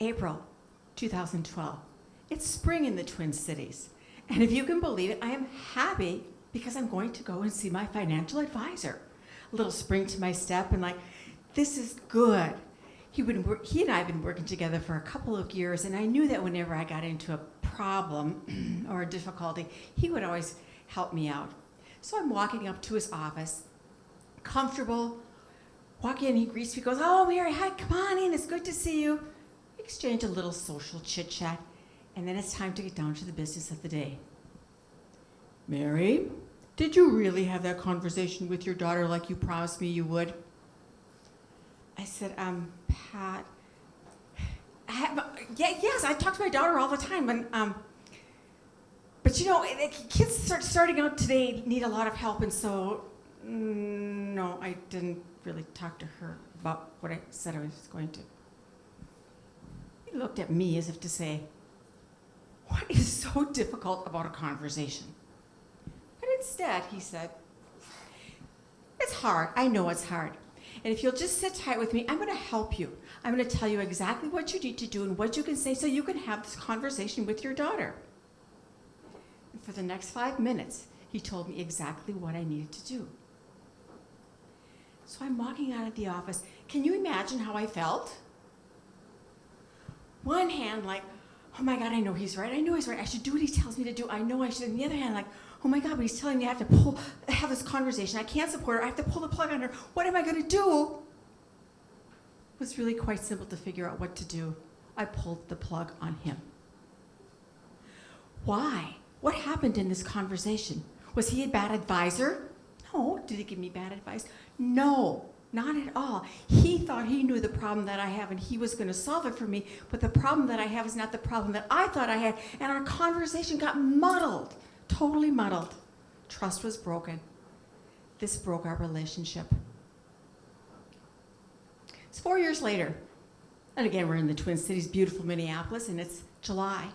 April 2012. It's spring in the Twin Cities. And if you can believe it, I am happy because I'm going to go and see my financial advisor. A little spring to my step and like, this is good. He and I have been working together for a couple of years, and I knew that whenever I got into a problem or a difficulty, he would always help me out. So I'm walking up to his office, comfortable, walk in, he greets me, goes, "Oh, Mary, hi, come on in, it's good to see you." We exchange a little social chit-chat, and then it's time to get down to the business of the day. "Mary, did you really have that conversation with your daughter like you promised me you would?" I said, Pat, yes, I talk to my daughter all the time, but you know, kids starting out today need a lot of help, and so, no, I didn't really talk to her about what I said I was going to. He looked at me as if to say, what is so difficult about a conversation? But instead, he said, it's hard, I know it's hard. And if you'll just sit tight with me, I'm going to help you. I'm going to tell you exactly what you need to do and what you can say so you can have this conversation with your daughter. And for the next 5 minutes, he told me exactly what I needed to do. So I'm walking out of the office. Can you imagine how I felt? One hand like, oh my God, I know he's right. I know he's right. I should do what he tells me to do. I know I should. And the other hand like, oh my God, but he's telling me I have to have this conversation. I can't support her. I have to pull the plug on her. What am I going to do? It was really quite simple to figure out what to do. I pulled the plug on him. Why? What happened in this conversation? Was he a bad advisor? No. Did he give me bad advice? No, not at all. He thought he knew the problem that I have and he was going to solve it for me, but the problem that I have is not the problem that I thought I had, and our conversation got muddled. Totally muddled. Trust was broken. This broke our relationship. It's 4 years later. And again, we're in the Twin Cities, beautiful Minneapolis, and it's July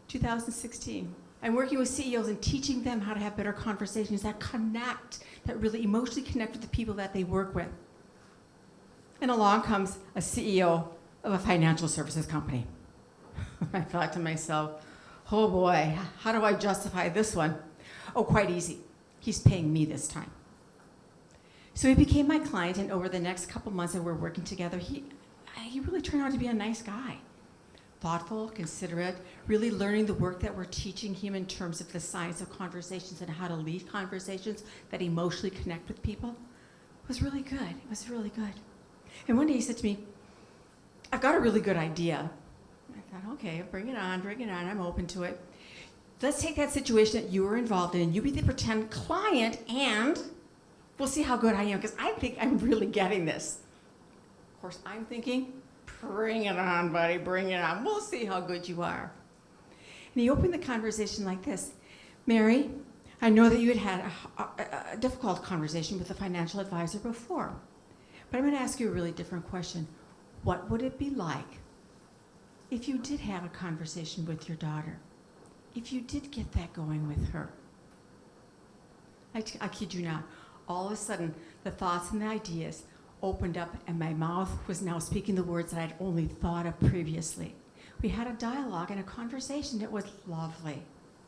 2016. I'm working with CEOs and teaching them how to have better conversations that connect, that really emotionally connect with the people that they work with. And along comes a CEO of a financial services company. I thought to myself, oh boy, how do I justify this one? Oh, quite easy. He's paying me this time. So he became my client, and over the next couple months that we're working together, he really turned out to be a nice guy. Thoughtful, considerate, really learning the work that we're teaching him in terms of the science of conversations and how to lead conversations that emotionally connect with people. It was really good. It was really good. And one day he said to me, I've got a really good idea. I thought, okay, bring it on, I'm open to it. Let's take that situation that you were involved in, and you be the pretend client, and we'll see how good I am, because I think I'm really getting this. Of course, I'm thinking, bring it on, buddy, bring it on. We'll see how good you are. And he opened the conversation like this. Mary, I know that you had a difficult conversation with a financial advisor before, but I'm going to ask you a really different question. What would it be like if you did have a conversation with your daughter? If you did get that going with her? I kid you not. All of a sudden, the thoughts and the ideas opened up, and my mouth was now speaking the words that I'd only thought of previously. We had a dialogue and a conversation. It was lovely.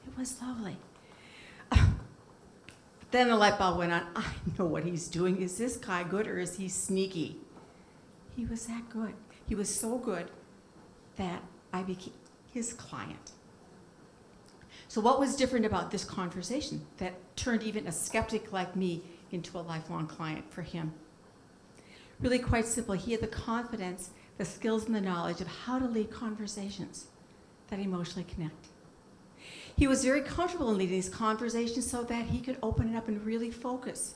It was lovely. Then the light bulb went on. I know what he's doing. Is this guy good or is he sneaky? He was that good. He was so good that I became his client. So what was different about this conversation that turned even a skeptic like me into a lifelong client for him? Really quite simple. He had the confidence, the skills, and the knowledge of how to lead conversations that emotionally connect. He was very comfortable in leading these conversations so that he could open it up and really focus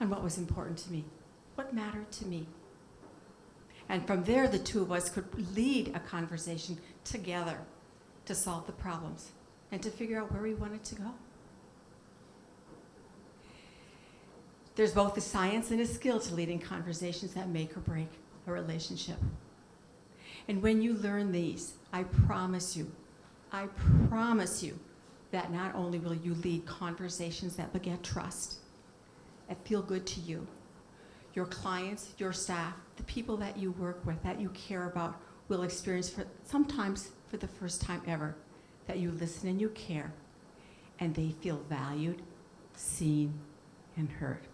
on what was important to me, what mattered to me. And from there, the two of us could lead a conversation together to solve the problems and to figure out where we wanted to go. There's both the science and a skill to leading conversations that make or break a relationship. And when you learn these, I promise you that not only will you lead conversations that beget trust, that feel good to you, your clients, your staff, the people that you work with, that you care about, will experience sometimes for the first time ever, that you listen and you care, and they feel valued, seen, and heard.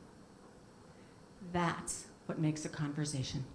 That's what makes a conversation.